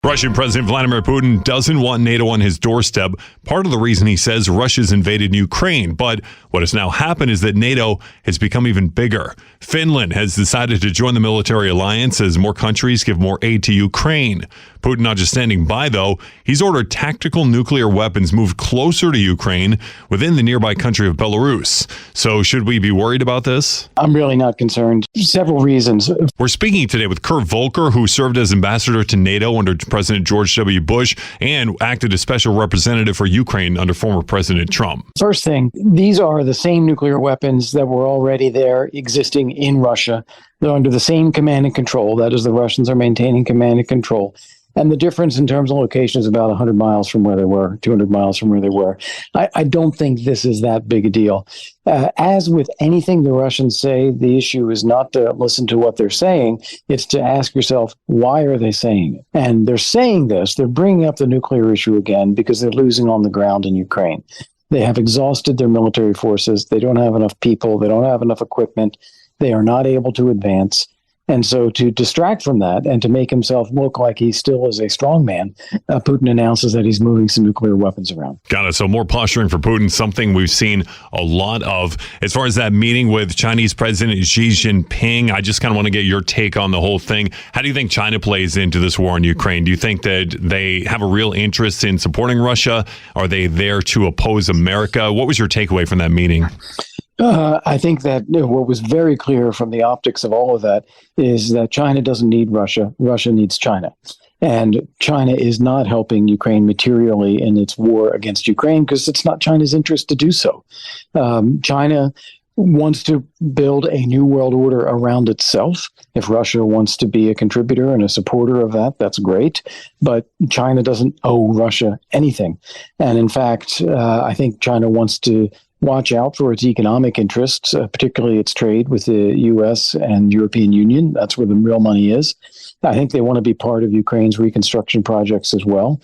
Russian President Vladimir Putin doesn't want NATO on his doorstep. Part of the reason, he says, Russia's invaded Ukraine. But what has now happened is that NATO has become even bigger. Finland has decided to join the military alliance as more countries give more aid to Ukraine. Putin not just standing by, though. He's ordered tactical nuclear weapons moved closer to Ukraine within the nearby country of Belarus. So should we be worried about this? I'm really not concerned. Several reasons. We're speaking today with Kurt Volcker, who served as ambassador to NATO under President George W. Bush and acted as special representative for Ukraine under former President Trump. First thing, these are the same nuclear weapons that were already there existing in Russia. They're under the same command and control. That is, the Russians are maintaining command and control. And the difference in terms of location is about 100 miles from where they were, 200 miles from where they were. I don't think this is that big a deal. As with anything the Russians say, the issue is not to listen to what they're saying. It's to ask yourself, why are they saying it? And they're saying this, they're bringing up the nuclear issue again because they're losing on the ground in Ukraine. They have exhausted their military forces. They don't have enough people. They don't have enough equipment. They are not able to advance. And so to distract from that and to make himself look like he still is a strong man, Putin announces that he's moving some nuclear weapons around. Got it. So more posturing for Putin, something we've seen a lot of. As far as that meeting with Chinese President Xi Jinping, I just kind of want to get your take on the whole thing. How do you think China plays into this war in Ukraine? Do you think that they have a real interest in supporting Russia? Are they there to oppose America? What was your takeaway from that meeting? I think that what was very clear from the optics of all of that is that China doesn't need Russia. Russia needs China. And China is not helping Ukraine materially in its war against Ukraine because it's not China's interest to do so. China wants to build a new world order around itself. If Russia wants to be a contributor and a supporter of that, that's great. But China doesn't owe Russia anything. And in fact, I think China wants to watch out for its economic interests, particularly its trade with the U.S. and European Union. That's where the real money is. I think they want to be part of Ukraine's reconstruction projects as well.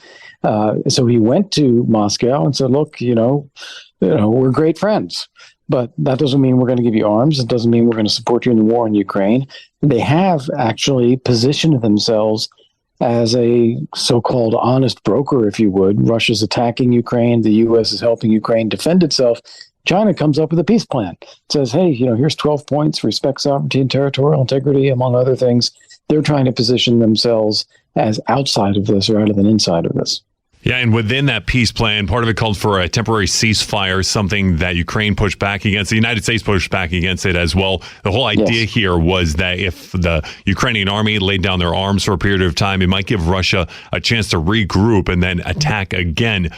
So he went to Moscow and said, look, we're great friends, but that doesn't mean we're going to give you arms. It doesn't mean we're going to support you in the war in Ukraine. They have actually positioned themselves as a so-called honest broker, if you would. Russia's attacking Ukraine. The U.S. is helping Ukraine defend itself. China comes up with a peace plan. It says, hey, here's 12 points, respect sovereignty and territorial integrity, among other things. They're trying to position themselves as outside of this rather than inside of this. Yeah, and within that peace plan, part of it called for a temporary ceasefire, something that Ukraine pushed back against. The United States pushed back against it as well. The whole idea here was that if the Ukrainian army laid down their arms for a period of time, it might give Russia a chance to regroup and then attack again.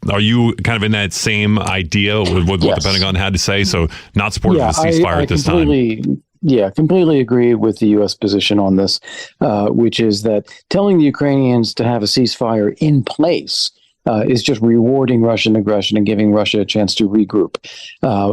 Are you kind of in that same idea with what the Pentagon had to say? So not supportive of the ceasefire at this time. Yeah, completely agree with the U.S. position on this, which is that telling the Ukrainians to have a ceasefire in place is just rewarding Russian aggression and giving Russia a chance to regroup.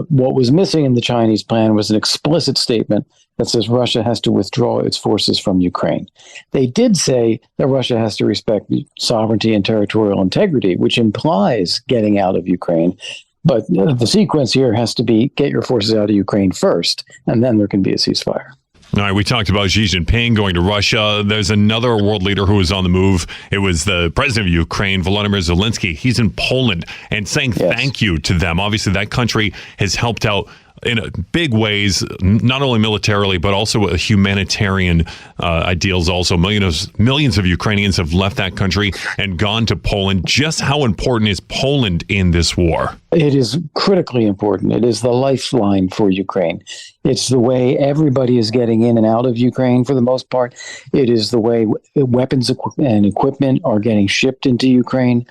What was missing in the Chinese plan was an explicit statement that says Russia has to withdraw its forces from Ukraine. They did say that Russia has to respect sovereignty and territorial integrity, which implies getting out of Ukraine. But the sequence here has to be get your forces out of Ukraine first, and then there can be a ceasefire. All right, we talked about Xi Jinping going to Russia. There's another world leader who was on the move. It was the president of Ukraine, Volodymyr Zelensky. He's in Poland and saying thank you to them. Obviously, that country has helped out in big ways, not only militarily, but also with humanitarian ideals also. Millions of Ukrainians have left that country and gone to Poland. Just how important is Poland in this war? It is critically important. It is the lifeline for Ukraine. It's the way everybody is getting in and out of Ukraine for the most part. It is the way weapons and equipment are getting shipped into Ukraine.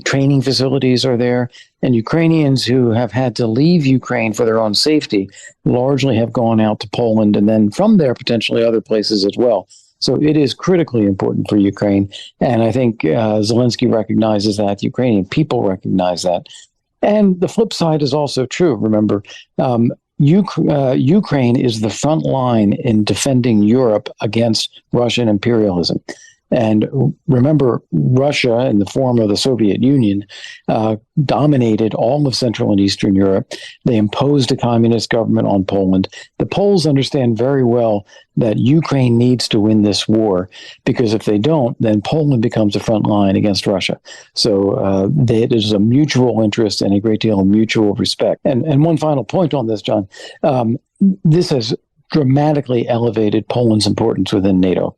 Training facilities are there. And Ukrainians who have had to leave Ukraine for their own safety largely have gone out to Poland and then from there potentially other places as well. So it is critically important for Ukraine. And I think Zelensky recognizes that. Ukrainian people recognize that. And the flip side is also true. Remember, Ukraine is the front line in defending Europe against Russian imperialism. And remember, Russia, in the form of the Soviet Union, dominated all of Central and Eastern Europe. They imposed a communist government on Poland. The Poles understand very well that Ukraine needs to win this war, because if they don't, then Poland becomes a front line against Russia. So there's a mutual interest and a great deal of mutual respect. And one final point on this, John. This has dramatically elevated Poland's importance within NATO.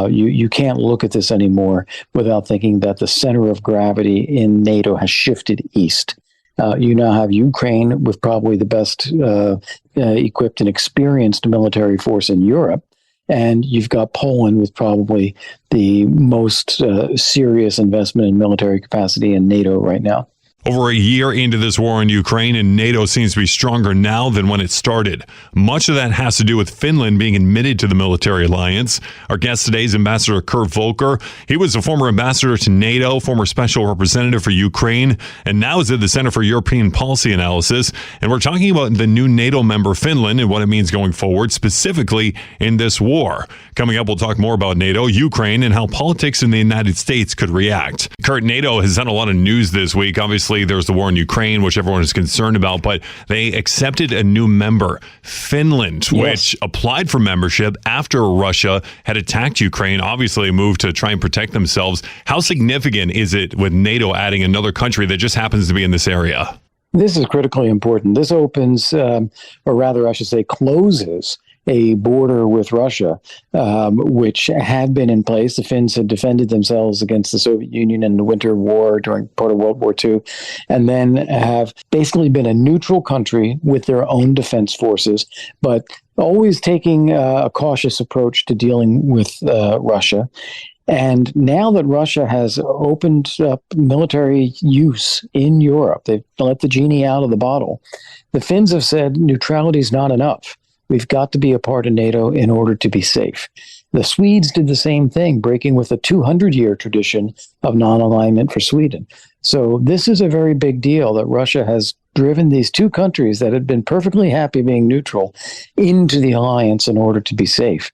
You can't look at this anymore without thinking that the center of gravity in NATO has shifted east. You now have Ukraine with probably the best equipped and experienced military force in Europe. And you've got Poland with probably the most serious investment in military capacity in NATO right now. Over a year into this war in Ukraine, and NATO seems to be stronger now than when it started. Much of that has to do with Finland being admitted to the military alliance. Our guest today is Ambassador Kurt Volcker. He was a former ambassador to NATO, former special representative for Ukraine, and now is at the Center for European Policy Analysis. And we're talking about the new NATO member, Finland, and what it means going forward, specifically in this war. Coming up, we'll talk more about NATO, Ukraine, and how politics in the United States could react. Kurt, NATO has done a lot of news this week. Obviously, there's the war in Ukraine, which everyone is concerned about, but they accepted a new member, Finland, which applied for membership after Russia had attacked Ukraine. Obviously, a move to try and protect themselves. How significant is it with NATO adding another country that just happens to be in this area? This is critically important. This opens, or rather, I should say, closes a border with Russia, which had been in place. The Finns had defended themselves against the Soviet Union in the Winter War during part of World War II, and then have basically been a neutral country with their own defense forces, but always taking a cautious approach to dealing with Russia. And now that Russia has opened up military use in Europe, they've let the genie out of the bottle. The Finns have said neutrality is not enough. We've got to be a part of NATO in order to be safe. The Swedes did the same thing, breaking with a 200-year tradition of non-alignment for Sweden. So this is a very big deal that Russia has driven these two countries that had been perfectly happy being neutral into the alliance in order to be safe.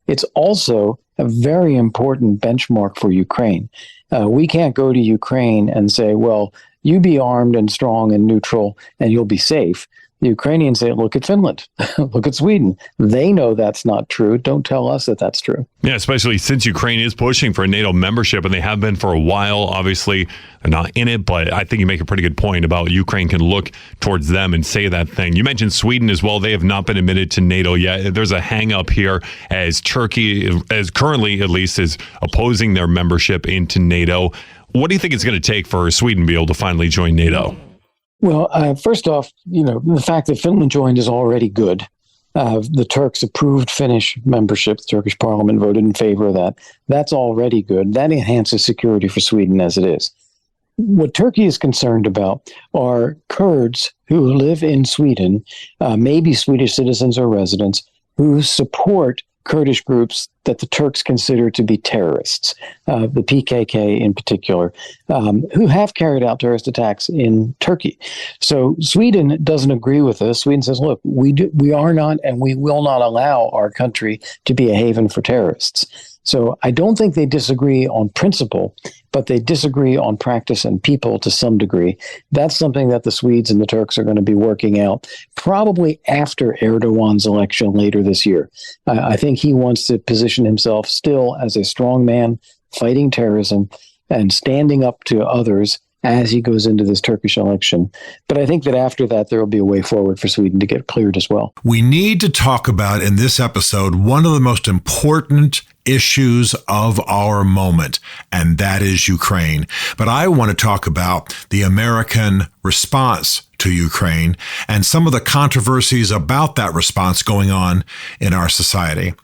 It's also a very important benchmark for Ukraine. We can't go to Ukraine and say, well, you be armed and strong and neutral and you'll be safe. The Ukrainians say, look at Finland, look at Sweden. They know that's not true. Don't tell us that that's true. Yeah, especially since Ukraine is pushing for a NATO membership, and they have been for a while. Obviously, they're not in it, but I think you make a pretty good point about Ukraine can look towards them and say that thing. You mentioned Sweden as well. They have not been admitted to NATO yet. There's a hang up here as Turkey, as currently at least, is opposing their membership into NATO. What do you think it's going to take for Sweden to be able to finally join NATO? Well, first off, the fact that Finland joined is already good. The Turks approved Finnish membership. The Turkish parliament voted in favor of that. That's already good. That enhances security for Sweden as it is. What Turkey is concerned about are Kurds who live in Sweden, maybe Swedish citizens or residents, who support Kurdish groups that the Turks consider to be terrorists, the PKK in particular, who have carried out terrorist attacks in Turkey. So Sweden doesn't agree with this. Sweden says, look, we are not and we will not allow our country to be a haven for terrorists. So I don't think they disagree on principle, but they disagree on practice and people to some degree. That's something that the Swedes and the Turks are going to be working out probably after Erdogan's election later this year. I think he wants to position himself still as a strong man fighting terrorism and standing up to others as he goes into this Turkish election. But I think that after that, there will be a way forward for Sweden to get cleared as well. We need to talk about in this episode one of the most important issues of our moment, and that is Ukraine. But I want to talk about the American response to Ukraine and some of the controversies about that response going on in our society.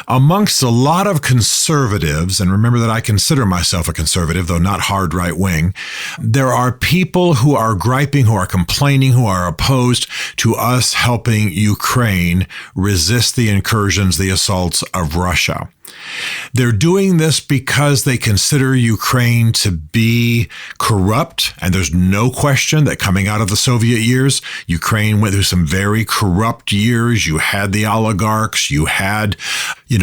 Amongst a lot of conservatives, and remember that I consider myself a conservative, though not hard right wing, there are people who are griping, who are complaining, who are opposed to us helping Ukraine resist the incursions, the assaults of Russia. They're doing this because they consider Ukraine to be corrupt, and there's no question that coming out of the Soviet years, Ukraine went through some very corrupt years. You had the oligarchs, you had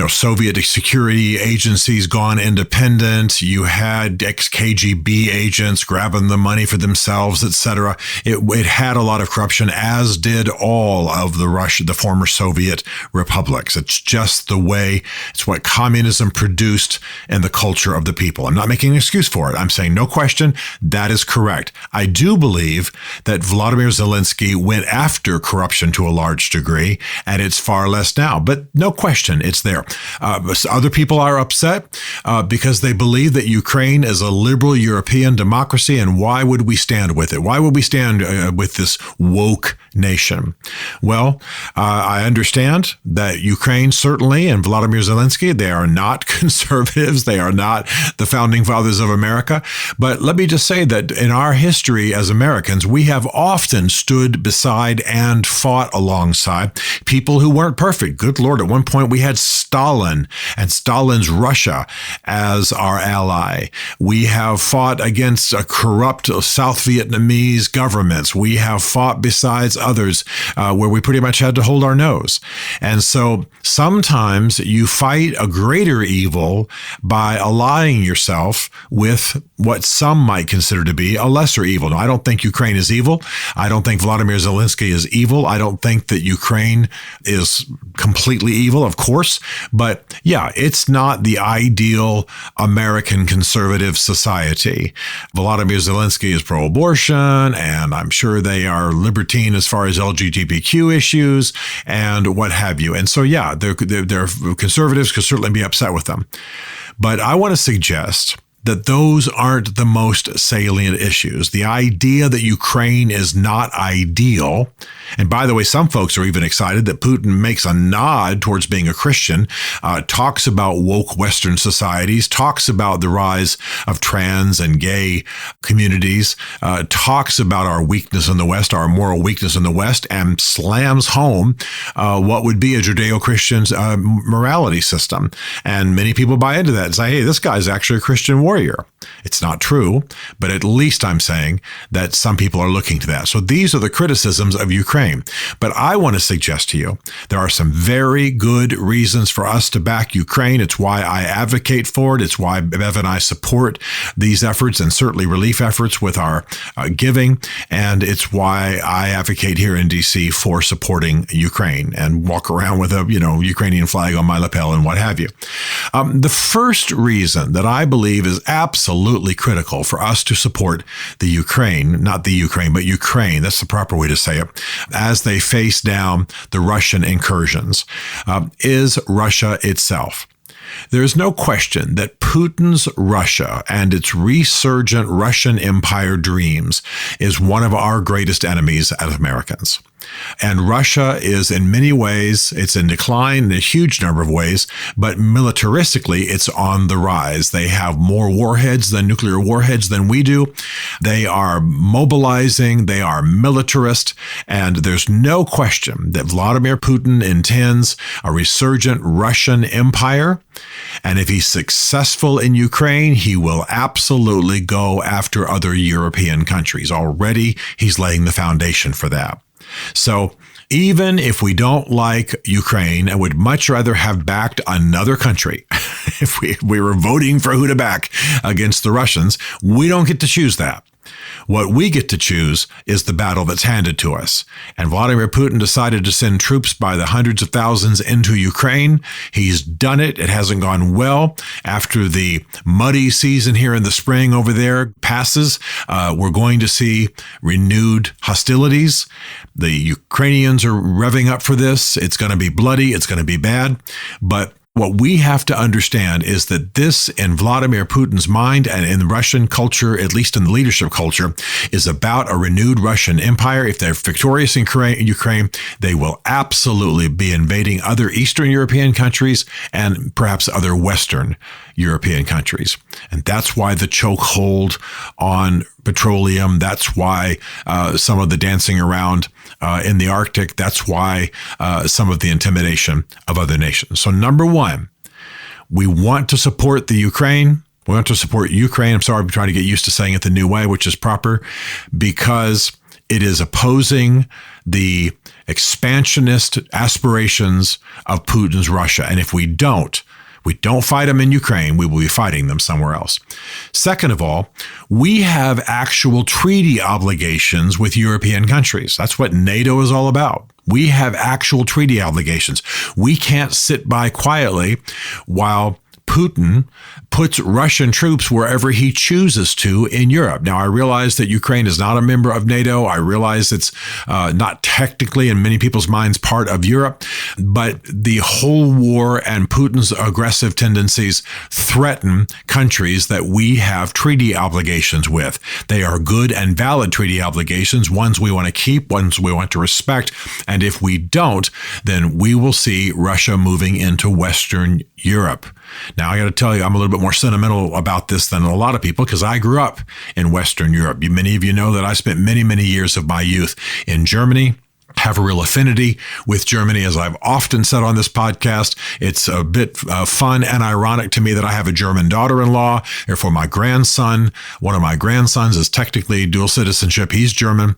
Soviet security agencies gone independent. You had ex-KGB agents grabbing the money for themselves, etc. It had a lot of corruption, as did all of the former Soviet republics. It's just the way, it's what communism produced in the culture of the people. I'm not making an excuse for it. I'm saying no question, that is correct. I do believe that Vladimir Zelensky went after corruption to a large degree, and it's far less now. But no question, it's there. Other people are upset because they believe that Ukraine is a liberal European democracy, and why would we stand with it? Why would we stand with this woke nation? Well, I understand that Ukraine certainly, and Vladimir Zelensky, they are not conservatives. They are not the founding fathers of America. But let me just say that in our history as Americans, we have often stood beside and fought alongside people who weren't perfect. Good Lord, at one point we had Stalin and Stalin's Russia as our ally. We have fought against corrupt South Vietnamese governments. We have fought besides others where we pretty much had to hold our nose. And so sometimes you fight a greater evil by allying yourself with what some might consider to be a lesser evil. Now, I don't think Ukraine is evil. I don't think Vladimir Zelensky is evil. I don't think that Ukraine is completely evil, of course. But yeah, it's not the ideal American conservative society. Vladimir Zelensky is pro-abortion, and I'm sure they are libertine as far as LGBTQ issues and what have you. And so, yeah, they're conservatives could certainly be upset with them. But I want to suggest that those aren't the most salient issues. The idea that Ukraine is not ideal, and by the way, some folks are even excited that Putin makes a nod towards being a Christian, talks about woke Western societies, talks about the rise of trans and gay communities, talks about our weakness in the West, our moral weakness in the West, and slams home what would be a Judeo-Christian morality system. And many people buy into that and say, hey, this guy's actually a Christian warrior. It's not true, but at least I'm saying that some people are looking to that. So these are the criticisms of Ukraine. But I want to suggest to you, there are some very good reasons for us to back Ukraine. It's why I advocate for it. It's why Bev and I support these efforts, and certainly relief efforts with our giving. And it's why I advocate here in D.C. for supporting Ukraine and walk around with a Ukrainian flag on my lapel and what have you. The first reason that I believe is absolutely critical for us to support the Ukraine, not the Ukraine, but Ukraine, that's the proper way to say it, as they face down the Russian incursions, is Russia itself. There's no question that Putin's Russia and its resurgent Russian empire dreams is one of our greatest enemies as Americans. And Russia is in many ways, it's in decline in a huge number of ways, but militaristically, it's on the rise. They have more warheads than nuclear warheads than we do. They are mobilizing, they are militarist, and there's no question that Vladimir Putin intends a resurgent Russian empire. And if he's successful in Ukraine, he will absolutely go after other European countries. Already, he's laying the foundation for that. So even if we don't like Ukraine and would much rather have backed another country, if we were voting for who to back against the Russians, we don't get to choose that. What we get to choose is the battle that's handed to us. And Vladimir Putin decided to send troops by the hundreds of thousands into Ukraine. He's done it. It hasn't gone well. After the muddy season here in the spring over there passes, we're going to see renewed hostilities. The Ukrainians are revving up for this. It's going to be bloody. It's going to be bad. But what we have to understand is that this, in Vladimir Putin's mind and in the Russian culture, at least in the leadership culture, is about a renewed Russian empire. If they're victorious in Ukraine, they will absolutely be invading other Eastern European countries and perhaps other Western European countries. And that's why the chokehold on petroleum. That's why some of the dancing around in the Arctic. That's why some of the intimidation of other nations. So number one, we want to support the Ukraine. We want to support Ukraine. I'm sorry, I'm trying to get used to saying it the new way, which is proper, because it is opposing the expansionist aspirations of Putin's Russia. And if we don't fight them in Ukraine, we will be fighting them somewhere else. Second of all, we have actual treaty obligations with European countries. That's what NATO is all about. We have actual treaty obligations. We can't sit by quietly while Putin puts Russian troops wherever he chooses to in Europe. Now, I realize that Ukraine is not a member of NATO. I realize it's not technically, in many people's minds, part of Europe. But the whole war and Putin's aggressive tendencies threaten countries that we have treaty obligations with. They are good and valid treaty obligations, ones we want to keep, ones we want to respect. And if we don't, then we will see Russia moving into Western Europe. Now, I got to tell you, I'm a little bit more sentimental about this than a lot of people because I grew up in Western Europe. Many of you know that I spent many, many years of my youth in Germany. Have a real affinity with Germany. As I've often said on this podcast, it's a bit fun and ironic to me that I have a German daughter-in-law. Therefore, my grandson, one of my grandsons is technically dual citizenship. He's German.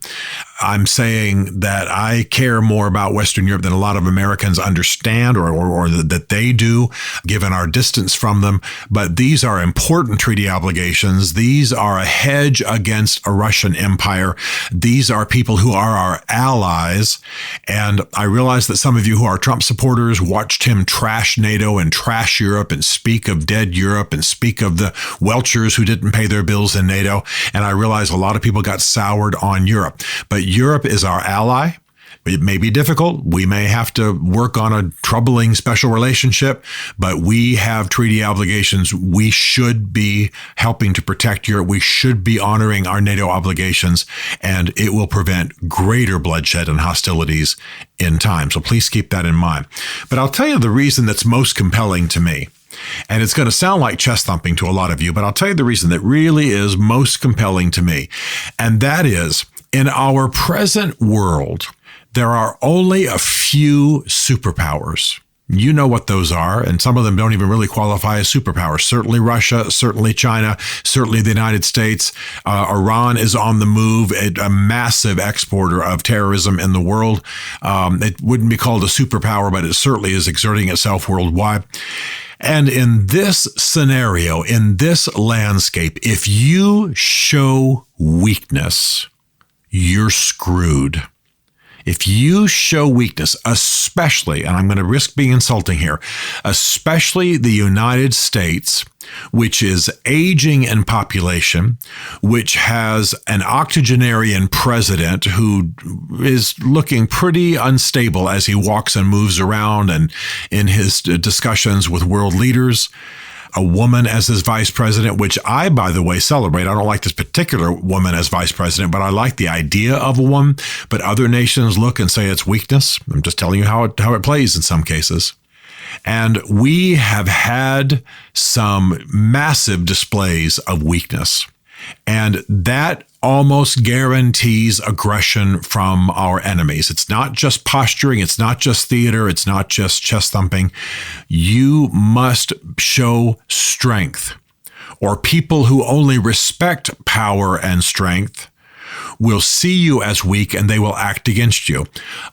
I'm saying that I care more about Western Europe than a lot of Americans understand or that they do, given our distance from them. But these are important treaty obligations. These are a hedge against a Russian empire. These are people who are our allies. And I realize that some of you who are Trump supporters watched him trash NATO and trash Europe and speak of dead Europe and speak of the Welchers who didn't pay their bills in NATO. And I realize a lot of people got soured on Europe. But Europe is our ally. It may be difficult. We may have to work on a troubling special relationship, but we have treaty obligations. We should be helping to protect Europe. We should be honoring our NATO obligations, and it will prevent greater bloodshed and hostilities in time. So please keep that in mind. But I'll tell you the reason that's most compelling to me. And it's going to sound like chest thumping to a lot of you, but I'll tell you the reason that really is most compelling to me. And that is, in our present world, there are only a few superpowers. You know what those are, and some of them don't even really qualify as superpowers. Certainly Russia, certainly China, certainly the United States. Iran is on the move, a massive exporter of terrorism in the world. It wouldn't be called a superpower, but it certainly is exerting itself worldwide. And in this scenario, in this landscape, if you show weakness, you're screwed. If you show weakness, especially, and I'm going to risk being insulting here, especially the United States, which is aging in population, which has an octogenarian president who is looking pretty unstable as he walks and moves around and in his discussions with world leaders, a woman as his vice president, which I, by the way, celebrate. I don't like this particular woman as vice president, but I like the idea of a woman. But other nations look and say it's weakness. I'm just telling you how it plays in some cases. And we have had some massive displays of weakness. And that almost guarantees aggression from our enemies. It's not just posturing. It's not just theater. It's not just chest thumping. You must show strength, or people who only respect power and strength will see you as weak and they will act against you.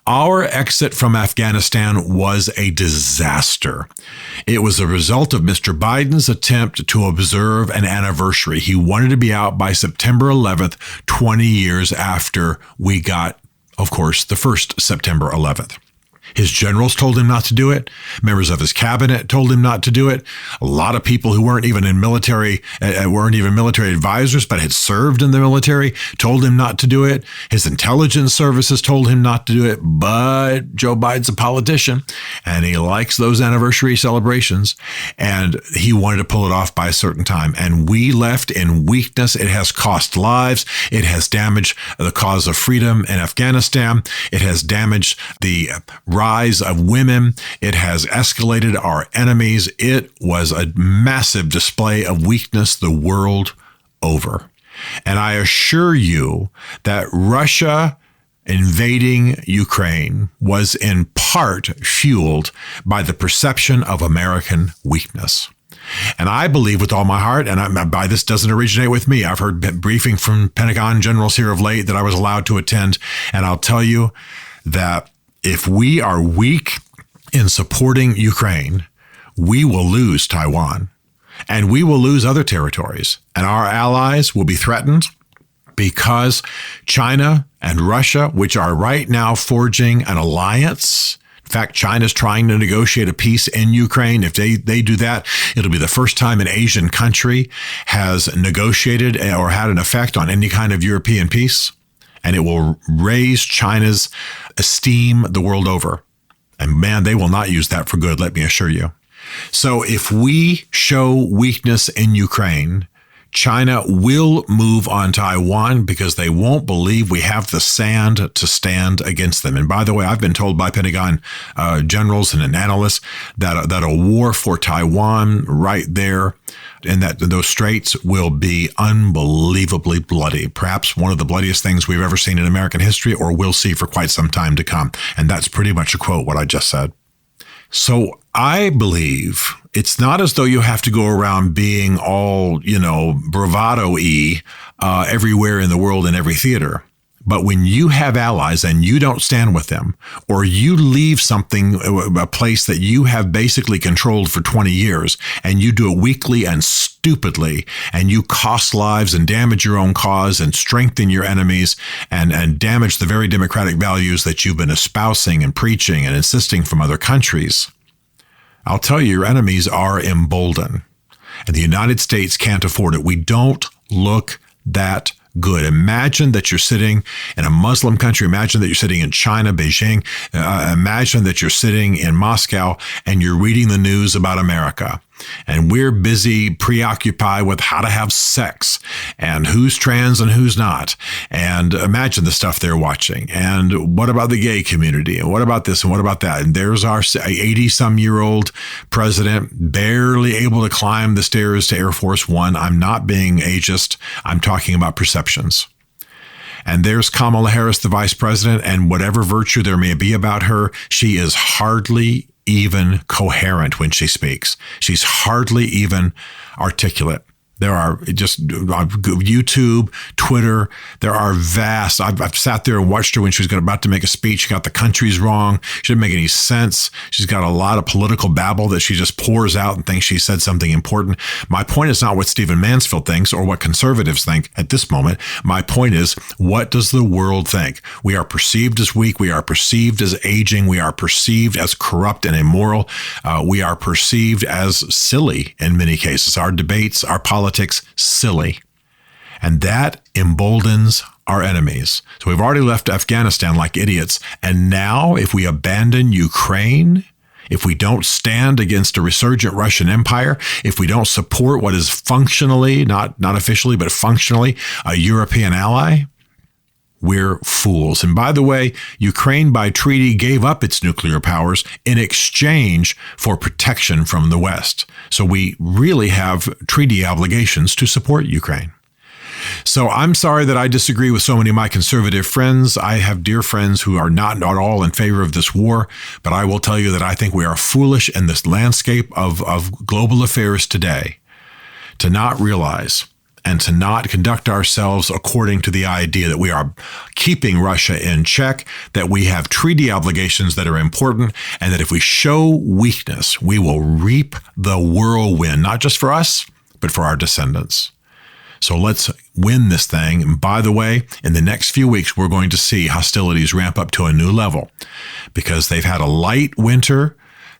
Our exit from Afghanistan was a disaster. It was a result of Mr. Biden's attempt to observe an anniversary. He wanted to be out by September 11th, 20 years after we got, of course, the first September 11th. His generals told him not to do it. Members of his cabinet told him not to do it. A lot of people who weren't even military advisors, but had served in the military, told him not to do it. His intelligence services told him not to do it. But Joe Biden's a politician, and he likes those anniversary celebrations, and he wanted to pull it off by a certain time. And we left in weakness. It has cost lives. It has damaged the cause of freedom in Afghanistan. It has damaged the rise of women. It has escalated our enemies. It was a massive display of weakness the world over. And I assure you that Russia invading Ukraine was in part fueled by the perception of American weakness. And I believe with all my heart, and by this doesn't originate with me, I've heard briefing from Pentagon generals here of late that I was allowed to attend, and I'll tell you that if we are weak in supporting Ukraine, we will lose Taiwan and we will lose other territories, and our allies will be threatened because China and Russia, which are right now forging an alliance. In fact, China's trying to negotiate a peace in Ukraine. If they do that, it'll be the first time an Asian country has negotiated or had an effect on any kind of European peace. And it will raise China's esteem the world over. And man, they will not use that for good, let me assure you. So if we show weakness in Ukraine, China will move on Taiwan because they won't believe we have the sand to stand against them. And by the way, I've been told by Pentagon generals and analysts that a war for Taiwan right there in those straits will be unbelievably bloody, perhaps one of the bloodiest things we've ever seen in American history or will see for quite some time to come. And that's pretty much a quote what I just said. So I believe it's not as though you have to go around being all, bravado-y everywhere in the world in every theater. But when you have allies and you don't stand with them, or you leave a place that you have basically controlled for 20 years, and you do it weakly and stupidly, and you cost lives and damage your own cause and strengthen your enemies and damage the very democratic values that you've been espousing and preaching and insisting from other countries, I'll tell you, your enemies are emboldened. And the United States can't afford it. We don't look that good. Imagine that you're sitting in a Muslim country. Imagine that you're sitting in China, Beijing. Imagine that you're sitting in Moscow and you're reading the news about America. And we're busy, preoccupied with how to have sex and who's trans and who's not. And imagine the stuff they're watching. And what about the gay community? And what about this? And what about that? And there's our 80-some-year-old president barely able to climb the stairs to Air Force One. I'm not being ageist. I'm talking about perceptions. And there's Kamala Harris, the vice president, and whatever virtue there may be about her, she is hardly even coherent when she speaks. She's hardly even articulate. There are just YouTube, Twitter. There are vast. I've sat there and watched her when she was about to make a speech. She got the countries wrong. She didn't make any sense. She's got a lot of political babble that she just pours out and thinks she said something important. My point is not what Stephen Mansfield thinks or what conservatives think at this moment. My point is, what does the world think? We are perceived as weak. We are perceived as aging. We are perceived as corrupt and immoral. We are perceived as silly in many cases. Our debates, our politics, silly. And that emboldens our enemies. So we've already left Afghanistan like idiots. And now if we abandon Ukraine, if we don't stand against a resurgent Russian empire, if we don't support what is functionally, not officially, but functionally a European ally, we're fools. And by the way, Ukraine by treaty gave up its nuclear powers in exchange for protection from the West. So we really have treaty obligations to support Ukraine. So I'm sorry that I disagree with so many of my conservative friends. I have dear friends who are not at all in favor of this war, but I will tell you that I think we are foolish in this landscape of global affairs today to not realize and to not conduct ourselves according to the idea that we are keeping Russia in check, that we have treaty obligations that are important, and that if we show weakness, we will reap the whirlwind, not just for us, but for our descendants. So let's win this thing. And by the way, in the next few weeks, we're going to see hostilities ramp up to a new level because they've had a light winter.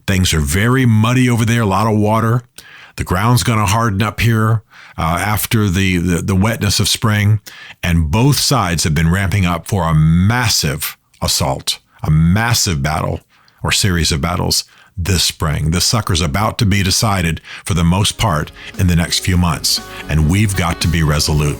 Things are very muddy over there, a lot of water. The ground's going to harden up here after the wetness of spring. And both sides have been ramping up for a massive assault, a massive battle or series of battles this spring. This sucker's about to be decided for the most part in the next few months. And we've got to be resolute.